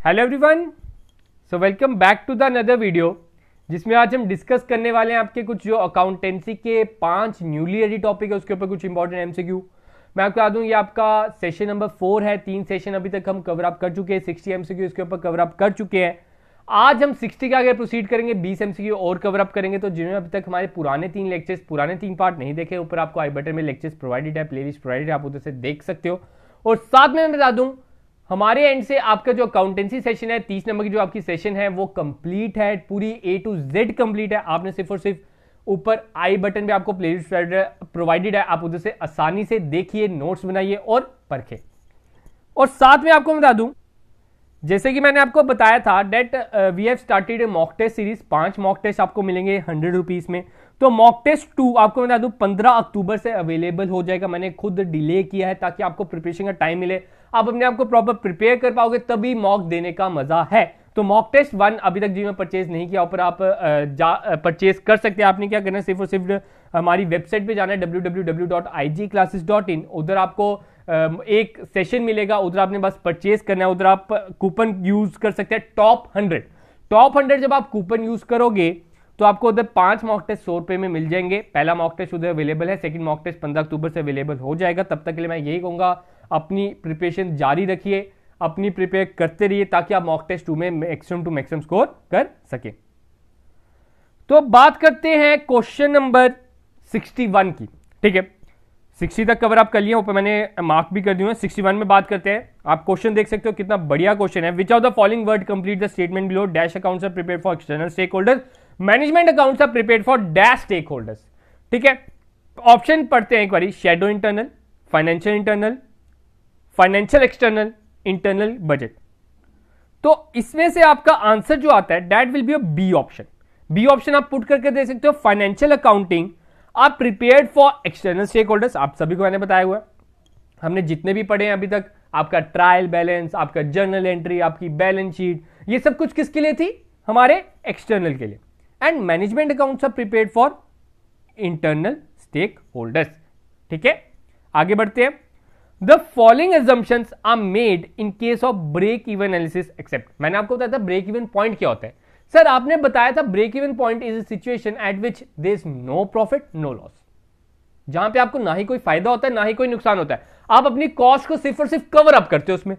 Hello everyone, so welcome back to the another video जिसमें आज हम डिस्कस करने वाले हैं आपके कुछ जो अकाउंटेंसी के 5 न्यूली एडिट टॉपिक है उसके ऊपर कुछ इंपॉर्टेंट एमसीक्यू। मैं आपको बता दूं ये आपका सेशन नंबर 4 है। 3 सेशन अभी तक हम कवर अप कर चुके हैं, 60 एमसीक्यू इसके ऊपर कवर अप कर चुके हैं। आज हम 60 के आगे प्रोसीड करेंगे, 20 एमसीक्यू और कवर अप करेंगे। तो जिन्होंने अभी तक हमारे पुराने 3 लेक्चर्स, पुराने 3 पार्ट नहीं देखे, ऊपर आपको आई बटन में लेक्चर्स प्रोवाइडेड है, प्लेलिस्ट प्रोवाइडेड है, आप उधर से देख सकते हो। और साथ में मैं बता दूं हमारे एंड से आपका जो अकाउंटेंसी सेशन है 30 नंबर की जो आपकी सेशन है वो कंप्लीट है, पूरी A to Z कंप्लीट है। आपने सिर्फ और सिर्फ ऊपर आई बटन पे आपको प्लेलिस्ट प्रोवाइडेड है, आप उधर से आसानी से देखिए, नोट्स बनाइए और परखे। और साथ में आपको बता दूं जैसे कि मैंने आपको बताया था that we have started mock test series. 5 mock test आपको मिलेंगे 100 रुपीज में। तो मॉक टेस्ट 2 आपको बता दूं 15 अक्टूबर से अवेलेबल हो जाएगा। मैंने खुद डिले किया है ताकि आपको प्रिपरेशन का टाइम मिले, आप अपने आप को प्रॉपर प्रिपेयर कर पाओगे, तभी मॉक देने का मजा है। तो मॉक टेस्ट 1 अभी तक जिन्होंने परचेज नहीं किया ऊपर आप परचेज कर सकते हैं। आपने क्या करना है, सिर्फ और सिर्फ हमारी वेबसाइट पे जाना है www.igclasses.in। उधर आपको एक सेशन मिलेगा, उधर आपने बस परचेज करना है। उधर आप कूपन यूज कर सकते हैं टॉप 100। जब आप कूपन यूज करोगे तो आपको उधर 5 मॉक टेस्ट 100 रुपए में मिल जाएंगे। पहला मॉक टेस्ट उधर अवेलेबल है, सेकंड मॉक टेस्ट 15 अक्टूबर से अवेलेबल हो जाएगा। तब तक के लिए मैं यही कहूंगा अपनी प्रिपरेशन जारी रखिए, अपनी प्रिपेयर करते रहिए ताकि आप मॉक टेस्ट 2 में मैक्सिमम टू मैक्सिमम स्कोर कर सके। तो बात करते हैं क्वेश्चन नंबर 61 की। ठीक है, 60 तक कवर आप कर लिया, ऊपर मैंने मार्क भी कर दिए हैं। 61 में बात करते हैं। आप क्वेश्चन देख सकते हो कितना बढ़िया क्वेश्चन है। Which of the following word complete the statement below, dash accounts are prepared for external stakeholders, management accounts are prepared for dash stakeholders. ठीक है, ऑप्शन पढ़ते हैं एक बार। Shadow internal, financial internal, financial external, internal budget. तो इसमें से आपका आंसर जो आता है that will be a B option. B option आप पुट करके दे सकते हो। फाइनेंशियल अकाउंटिंग आप prepared for external stake holders, आप सभी को मैंने बताया हुआ है, हमने जितने भी पढ़े हैं अभी तक। आपका ट्रायल बैलेंस, आपका जर्नल एंट्री, आपकी बैलेंस शीट, ये सब कुछ किसके लिए थी? हमारे एक्सटर्नल के लिए। And management accounts are prepared for internal stakeholders. ठीक है, आगे बढ़ते हैं। The following assumptions are made in case of break even analysis except। मैंने आपको बताया था ब्रेक इवन पॉइंट क्या होता है। सर आपने बताया था break even point is a situation at which there is no profit no loss, जहां पे आपको ना ही कोई फायदा होता है ना ही कोई नुकसान होता है, आप अपनी कॉस्ट को सिर्फ और सिर्फ कवर अप करते हो उसमें।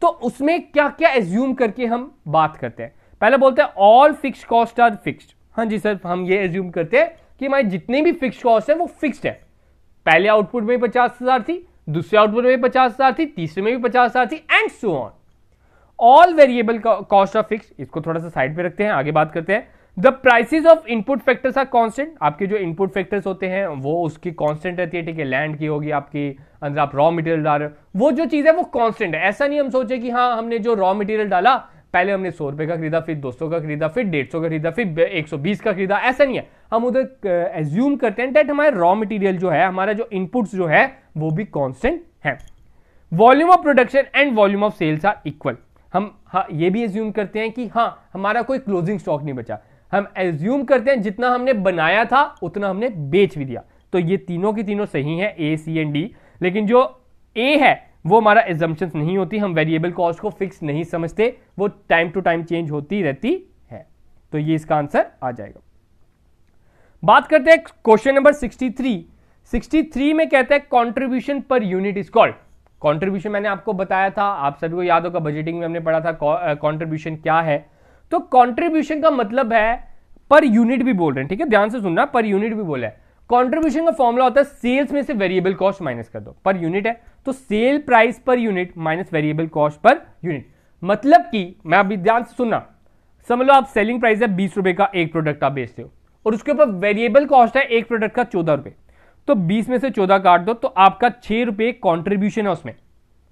तो उसमें क्या क्या एज्यूम करके हम बात करते हैं? पहले बोलते हैं all fixed cost are fixed. हाँ जी सर, हम ये एज्यूम करते हैं कि हमारी जितनी भी फिक्स्ड कॉस्ट है वो फिक्स्ड है। पहले आउटपुट में 50,000 थी, दूसरे आउटपुट में 50,000 थी, तीसरे में भी 50,000 थी, and so on. All variable cost of fix, इसको थोड़ा सा साइड पे रखते हैं, आगे बात करते हैं। The prices of input factors are constant. आपके जो इनपुट फैक्टर्स होते हैं वो उसकी कांस्टेंट रहती है। ठीक है, लैंड की होगी आपकी, अंदर आप रॉ मटेरियल डाल रहे हो, वो जो चीज है वो कांस्टेंट है। ऐसा नहीं हम सोचे कि हाँ हमने जो रॉ मटेरियल डाला, पहले हमने 100 रुपए का खरीदा, फिर 200 का खरीदा, फिर 150 का खरीदा, फिर 120 का खरीदा, ऐसा नहीं है। हम उधर एज्यूम करते हैं दैट हमारे रॉ मटेरियल जो है, हमारा जो इनपुट्स जो है वो भी कांस्टेंट है। Volume of production and volume of sales are equal. हम ये भी एज्यूम करते हैं कि हाँ हमारा कोई क्लोजिंग स्टॉक नहीं बचा। हम एज्यूम करते हैं जितना हमने बनाया था उतना हमने बेच भी दिया। तो ये तीनों की तीनों सही है, ए, सी एंड डी। लेकिन जो ए है वो हमारा एजम्पशंस नहीं होती। हम वेरिएबल कॉस्ट को फिक्स नहीं समझते, वो टाइम टू टाइम चेंज होती रहती है। तो ये इसका आंसर आ जाएगा। बात करते हैं क्वेश्चन नंबर 63। 63 में कहता है contribution per unit is called. Contribution मैंने आपको बताया था, आप सभी को याद होगा, बजटिंग में हमने पढ़ा था कंट्रीब्यूशन क्या है। तो कंट्रीब्यूशन का मतलब है पर यूनिट भी बोल रहे हैं। ठीक है, ध्यान से सुनना, पर यूनिट भी बोला है। कंट्रीब्यूशन का फॉर्मूला होता है सेल्स में से वेरिएबल कॉस्ट माइनस कर दो, पर यूनिट है तो sale price per unit minus variable cost per unit. मतलब कि मैं अभी ध्यान से सुनना, समझ लो आप सेलिंग प्राइस है 20 रुपए का, एक प्रोडक्ट आप बेचते हो और उसके ऊपर वेरिएबल कॉस्ट है एक प्रोडक्ट का 14 रुपए। तो 20 में से 14 काट दो तो आपका 6 रुपए कॉन्ट्रीब्यूशन है उसमें।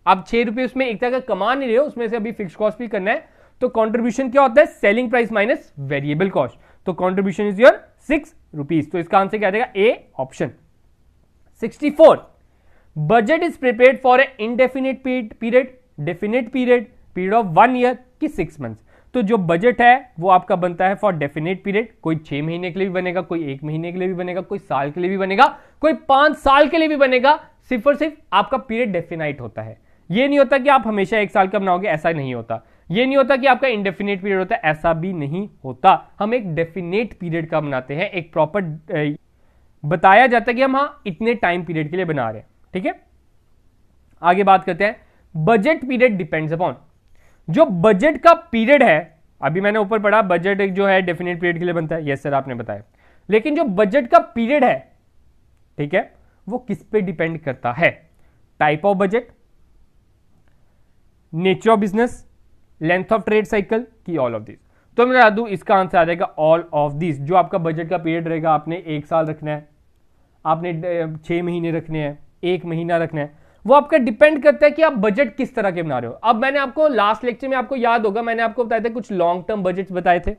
आप 6 रुपए उसमें एक तरह का कमा नहीं रहे हो, उसमें से अभी फिक्स कॉस्ट भी करना है। तो कंट्रीब्यूशन क्या होता है? Selling price minus variable cost. तो कंट्रीब्यूशन इज योर 6 रुपीज। तो इसका आंसर क्या आ जाएगा? A option. 64 budget is prepared for a indefinite period, definite period of 1 year की 6 मंथ्स। तो जो बजट है वो आपका बनता है फॉर डेफिनेट पीरियड। कोई 6 महीने के लिए भी बनेगा, कोई 1 महीने के लिए भी बनेगा, कोई साल के लिए भी बनेगा, कोई 5 साल के लिए भी बनेगा। सिर्फ और सिर्फ आपका पीरियड डेफिनाइट होता है। ये नहीं होता कि आप हमेशा 1 साल का बनाओगे, ऐसा नहीं होता। ये नहीं होता कि आपका इंडेफिनेट पीरियड होता है, ऐसा भी नहीं होता। हम एक डेफिनेट पीरियड का बनाते हैं, एक प्रॉपर बताया जाता है कि हम हाँ इतने टाइम पीरियड के लिए बना रहे हैं। ठीक है, आगे बात करते हैं। बजट पीरियड डिपेंड्स अपॉन, जो बजट का पीरियड है, अभी मैंने ऊपर पढ़ा बजट जो है डेफिनेट पीरियड के लिए बनता है, यस सर आपने बताया, लेकिन जो बजट का पीरियड है, ठीक है, वो किस पे डिपेंड करता है? Type of budget, nature of business, length of trade cycle की ऑल ऑफ दिस। तो मैं बता दूं इसका आंसर आ जाएगा ऑल ऑफ दिस। जो आपका बजट का पीरियड रहेगा, आपने 1 साल रखना है, आपने 6 महीने रखने हैं, 1 महीना रखना है, वो आपका डिपेंड करता है कि आप बजट किस तरह के बना रहे हो। अब मैंने आपको लास्ट लेक्चर में, आपको याद होगा, मैंने आपको बताया था कुछ लॉन्ग टर्म बजट बताए थे।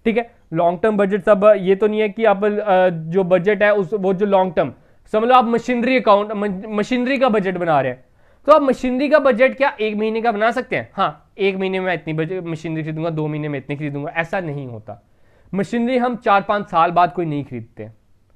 ठीक है, लॉन्ग टर्म बजट सब ये तो नहीं है कि आप जो बजट है उस वो जो लॉन्ग टर्म, समझ लो आप मशीनरी अकाउंट, मशीनरी का बजट बना रहे हैं, तो आप मशीनरी का बजट क्या 1 महीने का बना सकते हैं? हाँ, 1 महीने में इतनी बजट मशीनरी खरीदूंगा, 2 महीने में इतनी खरीदूंगा, ऐसा नहीं होता। मशीनरी हम 4-5 साल बाद कोई नहीं खरीदते।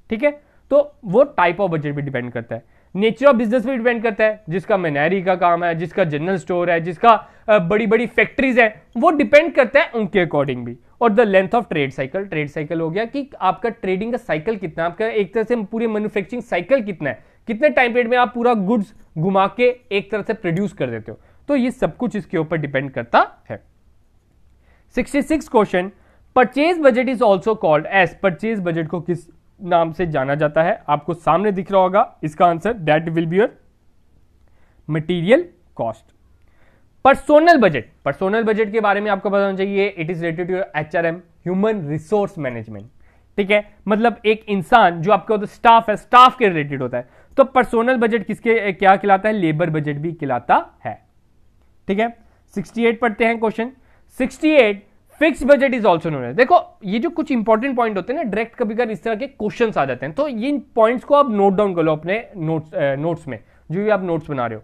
ठीक है, तो वो टाइप ऑफ बजट पे डिपेंड करता है। नेचर ऑफ बिजनेस पे डिपेंड करता है, जिसका मैनेरी का काम है, जिसका जनरल स्टोर है, जिसका बड़ी बड़ी फैक्ट्रीज है, वो डिपेंड करता है उनके अकॉर्डिंग भी। और the length of trade cycle, trade cycle हो गया कि आपका ट्रेडिंग का साइकिल कितना, आपका एक तरह से पूरे मैन्युफैक्चरिंग साइकिल कितना है, कितने टाइम पीरियड में आप पूरा गुड्स घुमा के एक तरह से प्रोड्यूस कर देते हो। तो ये सब कुछ इसके ऊपर डिपेंड करता है। 66 question, purchase budget is also called as, purchase budget को किस नाम से जाना जाता है? आपको सामने दिख रहा होगा इसका answer, that will be your material cost. Personal budget, personal budget के बारे में आपको पता होना चाहिए, it is related to HRM, human resource management. ठीक है, मतलब एक इंसान जो आपका स्टाफ है, स्टाफ के रिलेटेड होता है। तो पर्सोनल बजट किसके क्या कहलाता है? लेबर बजट भी कहलाता है। ठीक है, 68 पढ़ते हैं question. 68, fix budget is also known as. देखो ये जो कुछ इंपॉर्टेंट पॉइंट होते हैं ना, डायरेक्ट कभी कभी इस तरह के क्वेश्चंस आ जाते हैं, तो ये पॉइंट्स को आप नोट डाउन कर लो अपने नोट्स में, जो भी आप नोट्स बना रहे हो।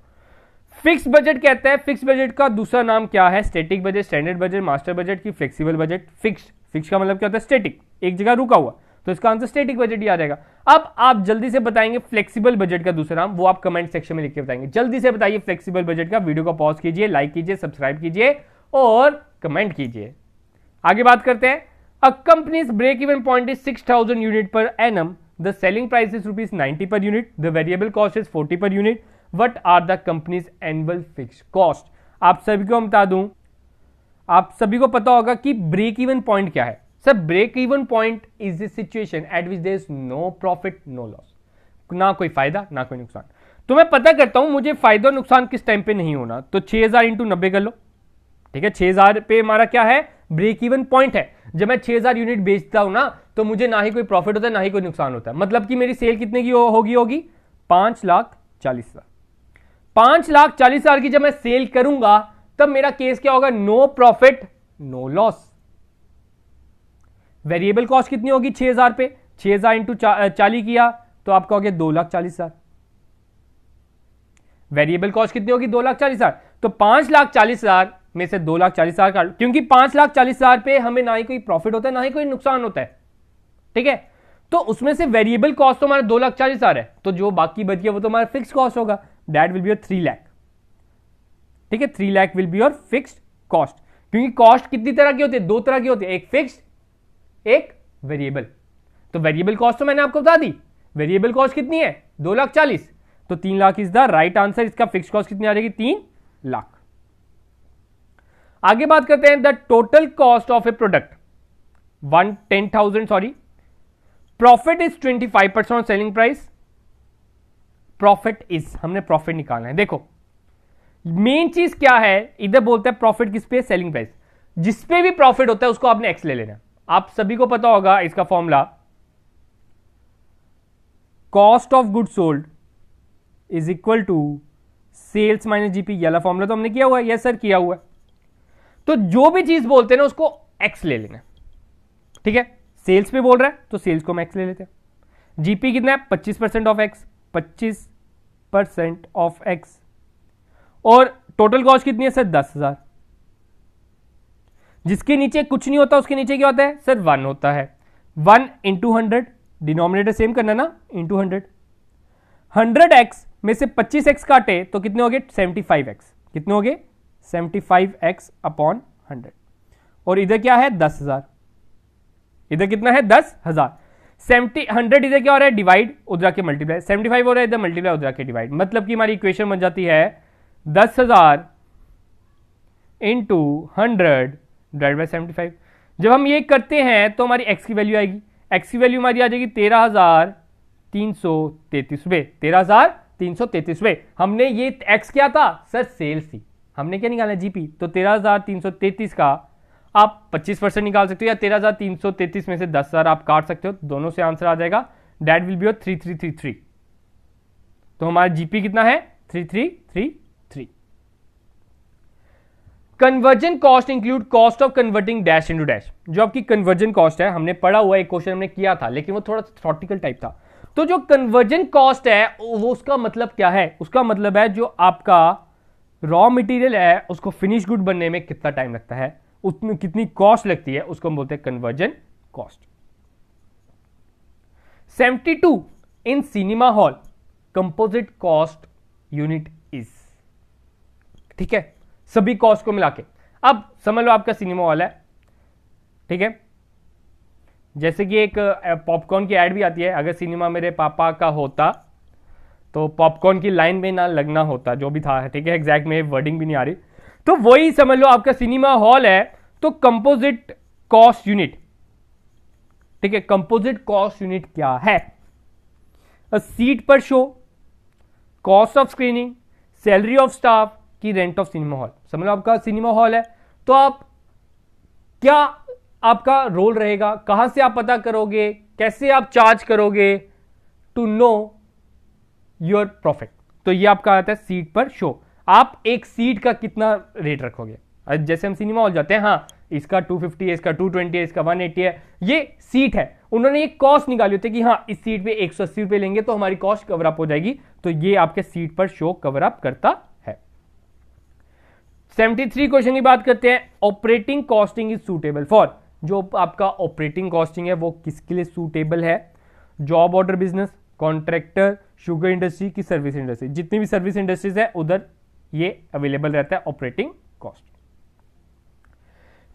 फिक्स बजट कहता है, फिक्स बजट का दूसरा नाम क्या है? Static budget, standard budget, master budget की फ्लेक्सिबल बजट। फिक्स, फिक्स का मतलब क्या होता है? स्टैटिक, एक जगह रुका हुआ, तो इसका आंसर स्टैटिक बजट ही आ जाएगा। अब आप जल्दी से बताएंगे फ्लेक्सिबल बजट का दूसरा नाम, वो आप कमेंट सेक्शन में लिख के बताएंगे। जल्दी से बताइए फ्लेक्सिबल बजट का। वीडियो को पॉज कीजिए, लाइक कीजिए, सब्सक्राइब कीजिए और कमेंट कीजिए। आगे बात करते हैं। A company's break even point is 6000 unit per annum, the selling price is ₹90 per unit, the variable cost is 40 per unit, what are the company's annual fixed cost? आप सभी को बता दूं, आप सभी को पता होगा कि ब्रेक इवन पॉइंट क्या है। Sir break even point is the situation at which there is no profit no loss, ना कोई फायदा ना कोई नुकसान। तो मैं पता करता हूं मुझे फायदा और नुकसान किस टाइम पे नहीं होना, तो 6000 इंटू 90 कर लो। ठीक है, 6000 पे हमारा क्या है? ब्रेक इवन पॉइंट है। जब मैं 6000 यूनिट बेचता हूं ना, तो मुझे ना ही कोई प्रॉफिट होता है ना ही कोई नुकसान होता है। मतलब कि मेरी सेल कितने की होगी 5,40,000। 5,40,000 की जब मैं सेल करूंगा, तब मेरा केस क्या होगा? No profit no loss. Variable cost कितनी होगी 6000 पे? 6000 इंटू 40 किया तो आपका हो गया 2,40,000। वेरिएबल कॉस्ट कितनी होगी? 2,40,000। तो 5,40,000 में से 2,40,000 काट, क्योंकि 5,40,000 पे हमें ना ही कोई प्रॉफिट होता है ना ही कोई नुकसान होता है। ठीक है, तो उसमें से वेरिएबल कॉस्ट तो हमारा 2,40,000 है, तो जो बाकी बच गया वो तो हमारा फिक्स कॉस्ट होगा, that will be your 3 lakh. ठीक है, 3 lakh will be your fixed cost. क्योंकि कॉस्ट कितनी तरह की होती है? 2 तरह की होती है, एक फिक्स्ड एक वेरिएबल। तो वेरिएबल कॉस्ट तो मैंने आपको बता दी, वेरिएबल कॉस्ट कितनी है? 2,40,000, तो 3 lakh is the right answer. इसका फिक्स कॉस्ट कितनी आ जाएगी? 3 लाख। आगे बात करते हैं the total cost of A product 10,000 sorry, profit is 25% on selling price. Profit is, हमने प्रॉफिट निकालना है। देखो मेन चीज क्या है, इधर बोलते हैं प्रॉफिट किस पे? Selling price. जिस पे भी प्रॉफिट होता है उसको आपने एक्स ले लेना। आप सभी को पता होगा इसका formula, cost of good sold is equal to sales minus GP. ये वाला फॉर्मूला तो हमने किया हुआ है। यस सर किया हुआ है। तो जो भी चीज बोलते हैं ना उसको एक्स ले लेना। ठीक है, सेल्स पे बोल रहा है तो सेल्स को हम एक्स ले लेते हैं। जीपी कितना है? 25% ऑफ एक्स, 25% ऑफ एक्स। और टोटल कॉस्ट कितनी है सर? 10,000। जिसके नीचे कुछ नहीं होता उसके नीचे क्या होता है सर? 1 होता है। 1 इंटू 100, डिनोमिनेटर सेम करना ना, इंटू 100। 100x में से 25x काटे तो कितने हो गए? 75x। कितने हो गए? 75x upon 100। और इधर क्या है 10,000, इधर कितना है 10,000। 100 इधर क्या हो रहा है डिवाइड, उधर के मल्टीप्लाई, 75 हो रहा है इधर मल्टीप्लाई, उधर के डिवाइड। मतलब कि हमारी इक्वेशन बन जाती है 10,000 इंटू 100 डिवाइड बाई 75। जब हम ये करते हैं तो हमारी x की वैल्यू आएगी, x की वैल्यू हमारी आ जाएगी 13,333 रुपये, 13,333 रुपये। हमने ये x क्या था सर सेल्स थी, हमने क्या निकाला जीपी, तो 13,333 का आप 25% निकाल सकते हो, या 13,333 में से 10,000 आप काट सकते हो, दोनों से आंसर आ जाएगा, दैट विल बी योर 3333। तो हमारा जीपी कितना है 3333। Conversion cost include cost of converting dash into dash. जो आपकी कन्वर्जन कॉस्ट है, हमने पढ़ा हुआ एक क्वेश्चन हमने किया था, लेकिन वो थोड़ा थ्योरेटिकल टाइप था। तो जो कन्वर्जन कॉस्ट है वो उसका मतलब क्या है, उसका मतलब है जो आपका रॉ मटेरियल है उसको फिनिश गुड बनने में कितना टाइम लगता है, उसमें कितनी कॉस्ट लगती है, उसको हम बोलते हैं conversion cost. 72 in cinema hall composite cost unit is. ठीक है, सभी कॉस्ट को मिला के। अब समझ लो आपका सिनेमा हॉल है, ठीक है, जैसे कि एक पॉपकॉर्न की एड भी आती है, अगर सिनेमा मेरे पापा का होता तो पॉपकॉर्न की लाइन में ना लगना होता, जो भी था, ठीक है, एग्जैक्ट में वर्डिंग भी नहीं आ रही, तो वही समझ लो आपका सिनेमा हॉल है। तो कंपोजिट कॉस्ट यूनिट, ठीक है, कंपोजिट कॉस्ट यूनिट क्या है, अ सीट पर show, cost of screening, salary of staff की रेंट ऑफ सिनेमा हॉल। समझ लो आपका सिनेमा हॉल है, तो आप क्या आपका रोल रहेगा, कहां से आप पता करोगे, कैसे आप चार्ज करोगे टू नो योर प्रॉफिट। तो ये आपका आता है सीट पर शो, आप एक सीट का कितना रेट रखोगे। जैसे हम सिनेमा हॉल जाते हैं, हाँ इसका 250 है, इसका 220 है, इसका 180 है, ये सीट है, उन्होंने ये कॉस्ट निकाली होती है कि हाँ इस सीट पे 180 रुपए लेंगे तो हमारी कॉस्ट कवर अप हो जाएगी, तो ये आपके सीट पर शो कवर अप करता है। 73 क्वेश्चन की बात करते हैं, operating costing is suitable for. जो आपका ऑपरेटिंग कॉस्टिंग है वो किसके लिए सूटेबल है, job order business, contractor, sugar industry की सर्विस इंडस्ट्री, जितनी भी सर्विस इंडस्ट्रीज है उधर ये अवेलेबल रहता है operating cost.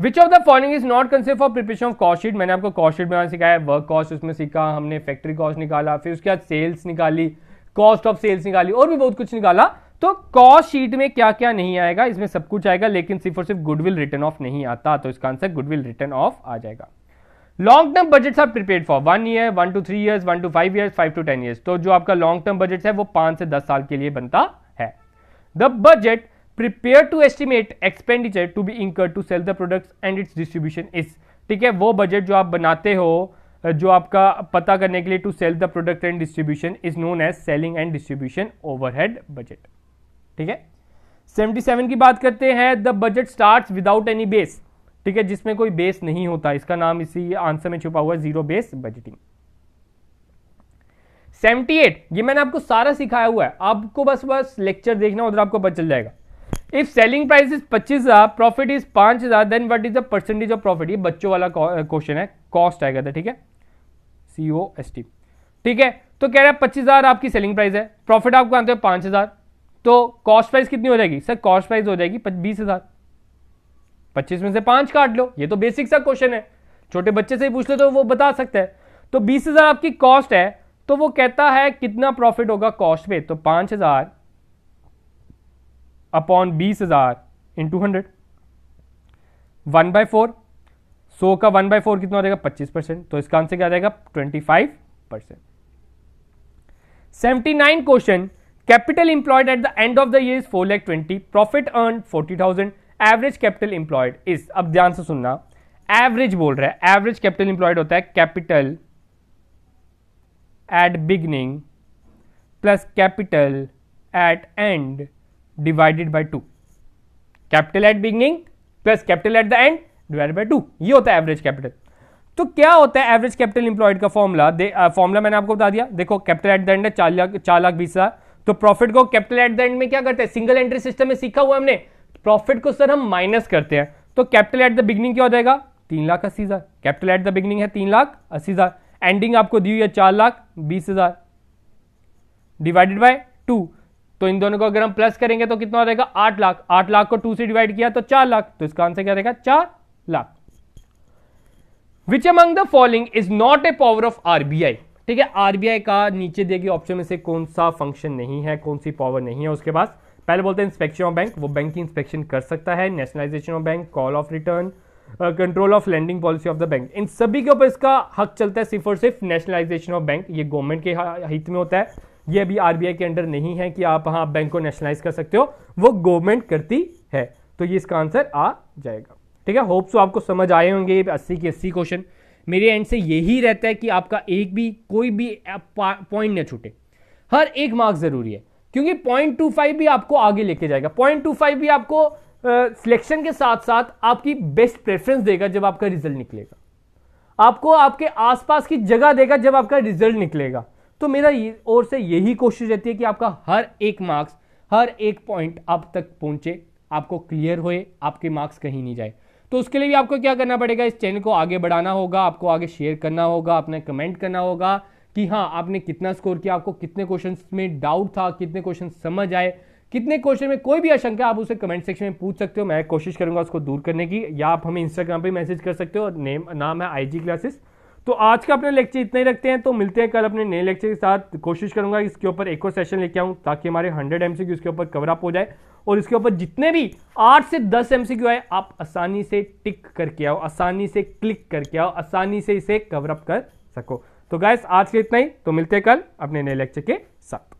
Which of the following is not considered for preparation of cost sheet. मैंने आपको कॉस्ट शीट बनाना सिखाया, वर्क कॉस्ट उसमें सीखा हमने, फैक्ट्री कॉस्ट निकाला, फिर उसके बाद सेल्स निकाली, कॉस्ट ऑफ सेल्स निकाली, और भी बहुत कुछ निकाला। तो कॉस्ट शीट में क्या क्या नहीं आएगा, इसमें सब कुछ आएगा, लेकिन सिर्फ और सिर्फ गुडविल रिटर्न ऑफ नहीं आता, तो इसका आंसर गुडविल रिटर्न ऑफ आ जाएगा। Long term budgets are prepared for 1 year, 1 to 3 years, 1 to 5 years, 5 to 10 years। तो जो आपका लॉन्ग टर्म बजट है वो 5 से 10 साल के लिए बनता है। The budget prepare to estimate expenditure to be incurred to sell the products and its distribution is. ठीक है, वो बजट जो आप बनाते हो, जो आपका पता करने के लिए to sell the product and distribution is known as selling and distribution overhead budget. ठीक है, 77 की बात करते हैं, the budget starts without any base. ठीक है, जिसमें कोई बेस नहीं होता, इसका नाम इसी आंसर में छुपा हुआ है, जीरो बेस बजटिंग। 78 ये मैंने आपको सारा सिखाया हुआ है, आपको बस लेक्चर देखना, उधर आपको पता चल जाएगा। If selling price is 25,000, profit is 5,000, then what is the percentage of profit. ये बच्चों वाला क्वेश्चन है, कॉस्ट आएगा था, ठीक है, COST। ठीक है, तो कह रहा है 25,000 आपकी सेलिंग प्राइस है, प्रॉफिट आपको आते हैं 5,000, तो कॉस्ट प्राइस कितनी हो जाएगी सर, कॉस्ट प्राइस हो जाएगी 20,000, 25 में से 5 काट लो। ये तो बेसिक सा क्वेश्चन है, छोटे बच्चे से ही पूछ लो तो वो बता सकता है। तो 20,000 आपकी कॉस्ट है, तो वो कहता है कितना प्रॉफिट होगा कॉस्ट पे, तो 5,000 अपॉन 20,000 इंटू 100, 1/4, 100 का 1/4 कितना हो जाएगा 25%, तो इसका आंसर क्या आ जाएगा 25%। 79 question, capital employed at the end of the year is 4,20,000, profit earn 40,000, average capital employed is. अब ध्यान से सुनना, एवरेज बोल रहा है, एवरेज कैपिटल इंप्लॉयड होता है capital eight beginning plus capital eight and divided by 2। Capital eight beginning plus capital at the end divided by 2, ये होता है एवरेज कैपिटल। तो क्या होता है एवरेज कैपिटल इंप्लॉयड का फॉर्मूला, फॉर्मूला मैंने आपको बता दिया। देखो कैपिटल एट द एंड है 4,20,000, तो प्रॉफिट को कैपिटल एट द एंड में क्या करते हैं, सिंगल एंट्री सिस्टम में सीखा हुआ हमने, प्रॉफिट को सर हम माइनस करते हैं, तो कैपिटल एट द बिगनिंग क्या हो जाएगा 3,80,000, कैपिटल एट द बिगनिंग है 3,80,000, एंडिंग आपको दी हुई है 4,20,000 डिवाइडेड बाय 2, तो इन दोनों को अगर हम प्लस करेंगे तो कितना हो जाएगा 8 लाख। 8 लाख को 2 से डिवाइड किया तो 4 लाख, तो इसका आंसर क्या रहेगा 4 lakh. Which among the following is not a power of RBI. ठीक है, आरबीआई का नीचे दिए गए ऑप्शन में से कौन सा फंक्शन नहीं है, कौन सी पावर नहीं है उसके पास। पहले बोलते हैं इंस्पेक्शन ऑफ बैंक, वो बैंक की इंस्पेक्शन कर सकता है। Nationalisation of bank, call of return, control of lending policy of the bank, इन सभी के ऊपर इसका हक चलता है सिर्फ और सिर्फ नेशनलाइजेशन ऑफ बैंक। ये गवर्नमेंट के हित में होता है, ये अभी आरबीआई के अंडर नहीं है कि आप हाँ बैंक को नेशनलाइज कर सकते हो, वो गवर्नमेंट करती है। तो ये इसका आंसर आ जाएगा। ठीक है, होप्स आपको समझ आए होंगे 80 के 80 क्वेश्चन। मेरे एंड से यही रहता है कि आपका एक भी कोई भी पॉइंट न छूटे, हर एक मार्क्स जरूरी है, क्योंकि 0.25 भी आपको आगे लेके जाएगा। 0.25 भी आपको सिलेक्शन के साथ साथ आपकी बेस्ट प्रेफरेंस देगा जब आपका रिजल्ट निकलेगा, आपको आपके आसपास की जगह देगा जब आपका रिजल्ट निकलेगा। तो मेरा ओर से यही कोशिश रहती है कि आपका हर एक मार्क्स, हर एक पॉइंट आप तक पहुंचे, आपको क्लियर होए, आपके मार्क्स कहीं नहीं जाए। तो उसके लिए भी आपको क्या करना पड़ेगा, इस चैनल को आगे बढ़ाना होगा, आपको आगे शेयर करना होगा, आपने कमेंट करना होगा कि हाँ आपने कितना स्कोर किया, आपको कितने क्वेश्चन में डाउट था, कितने क्वेश्चन समझ आए, कितने क्वेश्चन में कोई भी आशंका आप उसे कमेंट सेक्शन में पूछ सकते हो। मैं कोशिश करूंगा उसको दूर करने की, या आप हमें इंस्टाग्राम पे मैसेज कर सकते हो, नाम है आईजी क्लासेस। तो आज का अपना लेक्चर इतना ही रखते हैं, तो मिलते हैं कल अपने नए लेक्चर के साथ। कोशिश करूंगा इसके ऊपर एक और सेशन लेके आऊं ताकि हमारे 100 एमसीक्यू इसके ऊपर कवर अप हो जाए, और इसके ऊपर जितने भी 8 से 10 एमसीक्यू आए आप आसानी से टिक करके आओ, आसानी से क्लिक करके आओ, आसानी से इसे कवर अप कर सको। तो गाइस आज के इतना ही, तो मिलते हैं कल अपने नए लेक्चर के साथ।